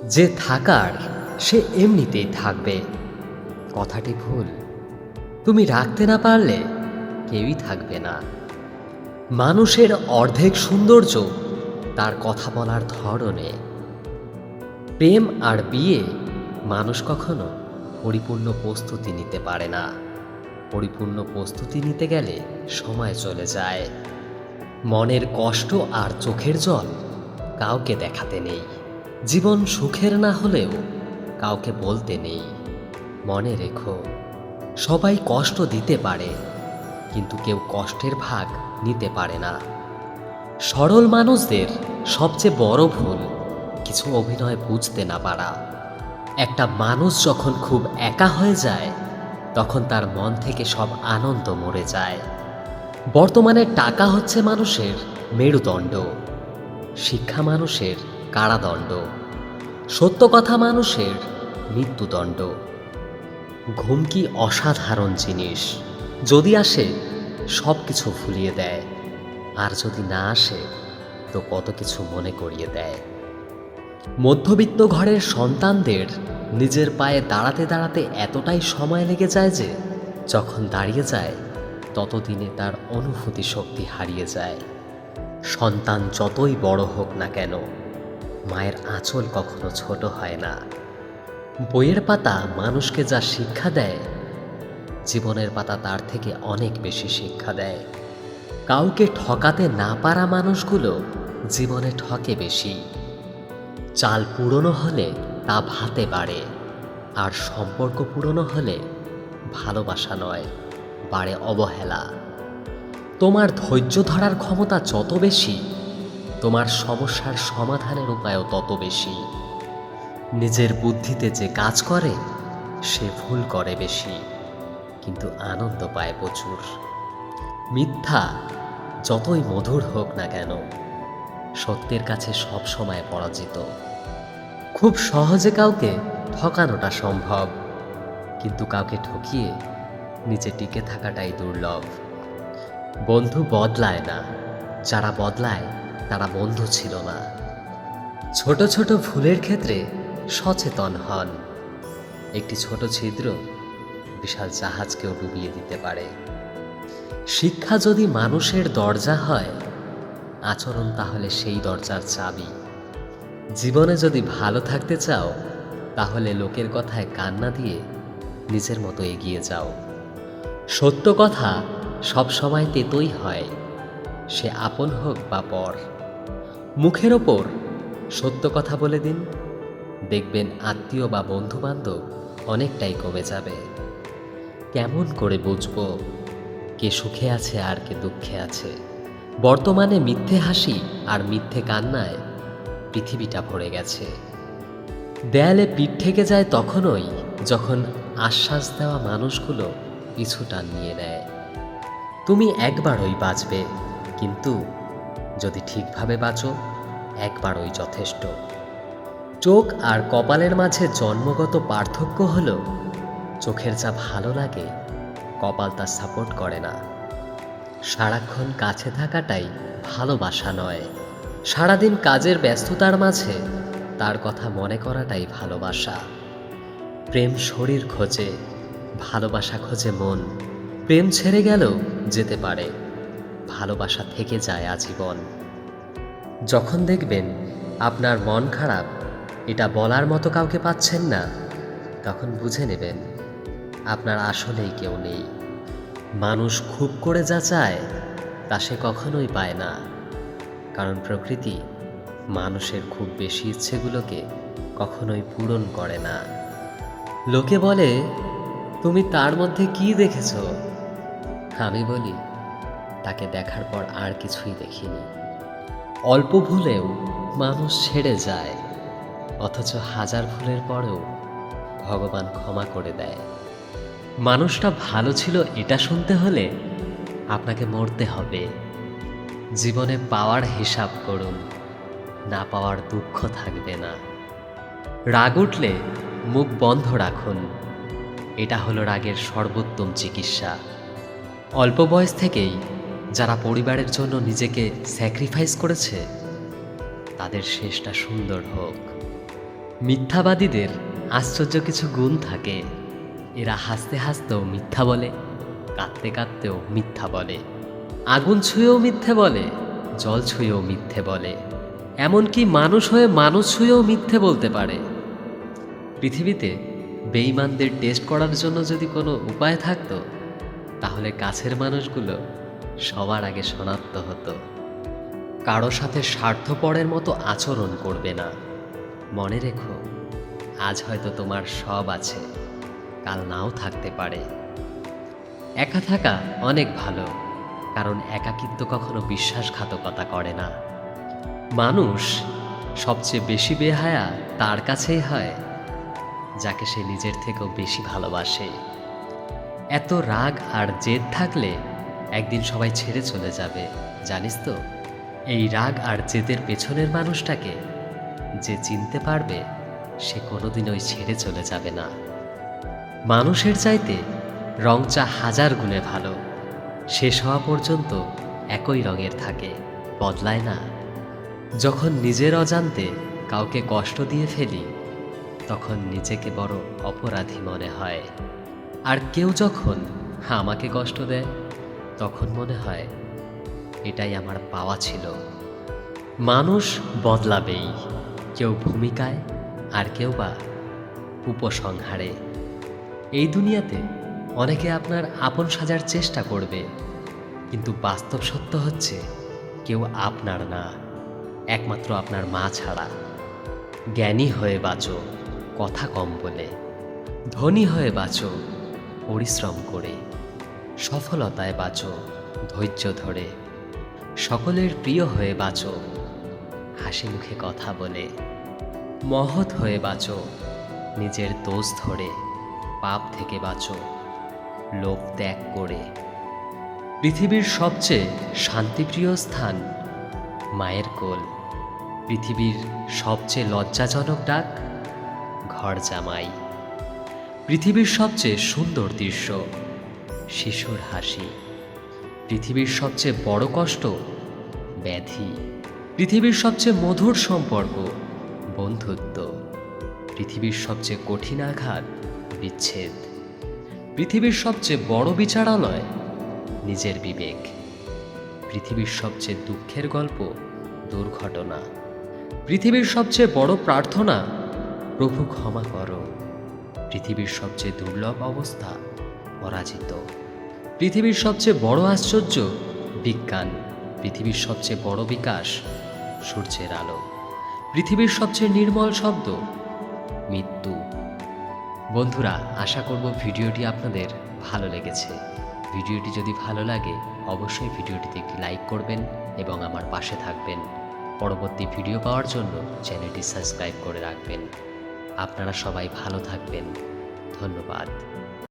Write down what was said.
যে থাকার সে এমনিতেই থাকবে। কথাটি ভুল। তুমি রাখতে না পারলে কেউই থাকবে না। মানুষের অর্ধেক সৌন্দর্য তার কথা বলার ধরনে। প্রেম আর বিয়ে মানুষ কখনো পরিপূর্ণ প্রস্তুতি নিতে পারে না। পরিপূর্ণ প্রস্তুতি নিতে গেলে সময় চলে যায়। মনের কষ্ট আর চোখের জল কাউকে দেখাতে নেই। জীবন সুখের না হলেও কাউকে বলতে নেই। মনে রেখো, সবাই কষ্ট দিতে পারে, কিন্তু কেউ কষ্টের ভাগ নিতে পারে না। সরল মানুষদের সবচেয়ে বড় ভুল কিছু অভিনয় বুঝতে না পারা। একটা মানুষ যখন খুব একা হয়ে যায়, তখন তার মন থেকে সব আনন্দ মরে যায়। বর্তমানে টাকা হচ্ছে মানুষের মেরুদণ্ড, শিক্ষা মানুষের কারাদণ্ড, সত্য কথা মানুষের মৃত্যুদণ্ড। ঘুম কি অসাধারণ জিনিস, যদি আসে সব কিছু ভুলিয়ে দেয়, আর যদি না আসে তো কত কিছু মনে করিয়ে দেয়। মধ্যবিত্ত ঘরের সন্তানদের নিজের পায়ে দাঁড়াতে দাঁড়াতে এতটাই সময় লেগে যায় যে যখন দাঁড়িয়ে যায় ততদিনে তার অনুভূতি শক্তি হারিয়ে যায়। সন্তান যতই বড় হোক না কেন, মায়ের আঁচল কখনো ছোট হয় না। বইয়ের পাতা মানুষকে যা শিক্ষা দেয়, জীবনের পাতা তার থেকে অনেক বেশি শিক্ষা দেয়। কাউকে ঠকাতে না পারা মানুষগুলো জীবনে ঠকে বেশি। চাল পুরনো হলে তা ভাতে বাড়ে, আর সম্পর্ক পুরনো হলে ভালোবাসা নয়, বাড়ে অবহেলা। তোমার ধৈর্য ধরার ক্ষমতা যত বেশি, তোমার সমস্যার সমাধানের উপায়ও তত বেশি। নিজের বুদ্ধিতে যে কাজ করে সে ভুল করে বেশি, কিন্তু আনন্দ পায় প্রচুর। মিথ্যা যতই মধুর হোক না কেন, সত্যের কাছে সব সময় পরাজিত। খুব সহজে কাউকে ঠকানোটা সম্ভব, কিন্তু কাউকে ঠকিয়ে নিচে টিকে থাকাটাই দুর্লভ। বন্ধু বদলায় না, যারা বদলায় তারা বন্ধু ছিল না। ছোট ছোট ভুলের ক্ষেত্রে সচেতন হন। একটি ছোট ছিদ্র বিশাল জাহাজকেও ডুবিয়ে দিতে পারে। শিক্ষা যদি মানুষের দরজা হয়, আচরণ তাহলে সেই দরজার চাবি। জীবনে যদি ভালো থাকতে চাও, তাহলে লোকের কথায় কান না দিয়ে নিজের মতো এগিয়ে যাও। সত্য কথা সব সময় তেতোই হয়, সে আপন হোক বা পর। মুখের ওপর সত্য কথা বলে দিন, দেখবেন আত্মীয় বা বন্ধু বান্ধব অনেকটাই কমে যাবে। কেমন করে বুঝবো কে সুখে আছে আর কে দুঃখে আছে? বর্তমানে মিথ্যে হাসি আর মিথ্যে কান্নায় পৃথিবীটা ভরে গেছে। দেয়ালে পিঠ থেকে যায় তখনই যখন আশ্বাস দেওয়া মানুষগুলো পিছু টান নিয়ে নেয়। তুমি একবারই বাঁচবে, কিন্তু যদি ঠিকভাবে বাঁচো, একবারই যথেষ্ট। চোখ আর কপালের মাঝে জন্মগত পার্থক্য হলো, চোখের যা ভালো লাগে কপাল তা সাপোর্ট করে না। সারাক্ষণ কাছে থাকাটাই ভালোবাসা নয়, সারাদিন কাজের ব্যস্ততার মাঝে তার কথা মনে করাটাই ভালোবাসা। প্রেম শরীর খোঁজে, ভালোবাসা খোঁজে মন। প্রেম ছেড়ে গেলেও যেতে পারে, ভালোবাসা থেকে যায় আজীবন। যখন দেখবেন আপনার মন খারাপ, এটা বলার মতো কাউকে পাচ্ছেন না, তখন বুঝে নেবেন আপনার আসলেই কেউ নেই। মানুষ খুব করে যা চায় তা সে কখনোই পায় না, কারণ প্রকৃতি মানুষের খুব বেশি ইচ্ছেগুলোকে কখনোই পূরণ করে না। লোকে বলে, তুমি তার মধ্যে কি দেখেছ? আমি বলি, তাকে দেখার পর আর কিছুই দেখিনি। অল্প ভুলেও মানুষ ছেড়ে যায়, অথচ হাজার ভুলের পরেও ভগবান ক্ষমা করে দেয়। মানুষটা ভালো ছিল এটা শুনতে হলে আপনাকে মরতে হবে। জীবনে পাওয়ার হিসাব করুন, না পাওয়ার দুঃখ থাকবে না। রাগ উঠলে মুখ বন্ধ রাখুন, এটা হলো রাগের সর্বোত্তম চিকিৎসা। অল্প বয়স থেকেই যারা পরিবারের জন্য নিজেকে স্যাক্রিফাইস করেছে, তাদের শেষটা সুন্দর হোক। মিথ্যাবাদীদের আশ্চর্য কিছু গুণ থাকে। এরা হাসতে হাসতেও মিথ্যা বলে, কাঁদতে কাঁদতেও মিথ্যা বলে, আগুন ছুঁয়েও মিথ্যে বলে, জল ছুঁয়েও মিথ্যে বলে, এমনকি মানুষ হয়ে মানুষ ছুঁয়েও মিথ্যে বলতে পারে। পৃথিবীতে বেঈমানদের টেস্ট করার জন্য যদি কোনো উপায় থাকতো, তাহলে কাছের মানুষগুলো সবার আগে শনাক্ত হতো। কারো সাথে স্বার্থপরের মতো আচরণ করবে না। মনে রেখো, আজ হয়তো তোমার সব আছে, কাল নাও থাকতে পারে। একা থাকা অনেক ভালো, কারণ একাকিত্ব কখনো বিশ্বাসঘাতকতা করে না। মানুষ সবচেয়ে বেশি বেহায়া তার কাছেই হয়, যাকে সে নিজের থেকেও বেশি ভালোবাসে। এত রাগ আর জেদ থাকলে একদিন সবাই ছেড়ে চলে যাবে, জানিস তো? এই রাগ আর জেদের পেছনের মানুষটাকে যে চিনতে পারবে, সে কোনোদিনই ছেড়ে চলে যাবে না। মানুষের চাইতে রং চা 1000 গুণে ভালো। শেষ হওয়া পর্যন্ত একই রঙের থাকে, বদলায় না। যখন নিজের অজান্তে কাউকে কষ্ট দিয়ে ফেলি, তখন নিজেকে বড় অপরাধী মনে হয়। আর কেউ যখন আমাকে কষ্ট দেয়, তখন মনে হয় এটাই আমার পাওয়া ছিল। মানুষ বদলাবেই, কেউ ভূমিকায় আর কেউ বা উপসংহারে। এই দুনিয়াতে অনেকে আপনার আপন সাজার চেষ্টা করবে, কিন্তু বাস্তব সত্য হচ্ছে কেউ আপনার না, একমাত্র আপনার মা ছাড়া। জ্ঞানী হয়ে বাঁচো কথা কম বলে, ধনী হয়ে বাঁচো পরিশ্রম করে, সফলতায় বাঁচো ধৈর্য ধরে, সকলের প্রিয় হয়ে বাঁচো হাসি মুখে কথা বলে, মহৎ হয়ে বাঁচো নিজের দোষ ধরে, পাপ থেকে বাঁচো লোভ ত্যাগ করে। পৃথিবীর সবচেয়ে শান্তিপ্রিয় স্থান মায়ের কোল। পৃথিবীর সবচেয়ে লজ্জাজনক ডাক ঘর জামাই। পৃথিবীর সবচেয়ে সুন্দর দৃশ্য শিশুর হাসি। পৃথিবীর সবচেয়ে বড় কষ্ট ব্যাধি। পৃথিবীর সবচেয়ে মধুর সম্পর্ক বন্ধুত্ব। পৃথিবীর সবচেয়ে কঠিন আঘাত বিচ্ছেদ। পৃথিবীর সবচেয়ে বড় বিচারালয় নিজের বিবেক। পৃথিবীর সবচেয়ে দুঃখের গল্প দুর্ঘটনা। পৃথিবীর সবচেয়ে বড় প্রার্থনা প্রভু ক্ষমা করো। পৃথিবীর সবচেয়ে দুর্লভ অবস্থা পরাজিত। পৃথিবীর সবচেয়ে বড় আশ্চর্য বিজ্ঞান। পৃথিবীর সবচেয়ে বড় বিকাশ সূর্যের আলো। পৃথিবীর সবচেয়ে নির্মল শব্দ মৃত্যু। বন্ধুরা, আশা করব ভিডিওটি আপনাদের ভালো লেগেছে। ভিডিওটি যদি ভালো লাগে, অবশ্যই ভিডিওটিতে একটি লাইক করবেন এবং আমার পাশে থাকবেন। পরবর্তী ভিডিও পাওয়ার জন্য চ্যানেলটি সাবস্ক্রাইব করে রাখবেন। আপনারা সবাই ভালো থাকবেন। ধন্যবাদ।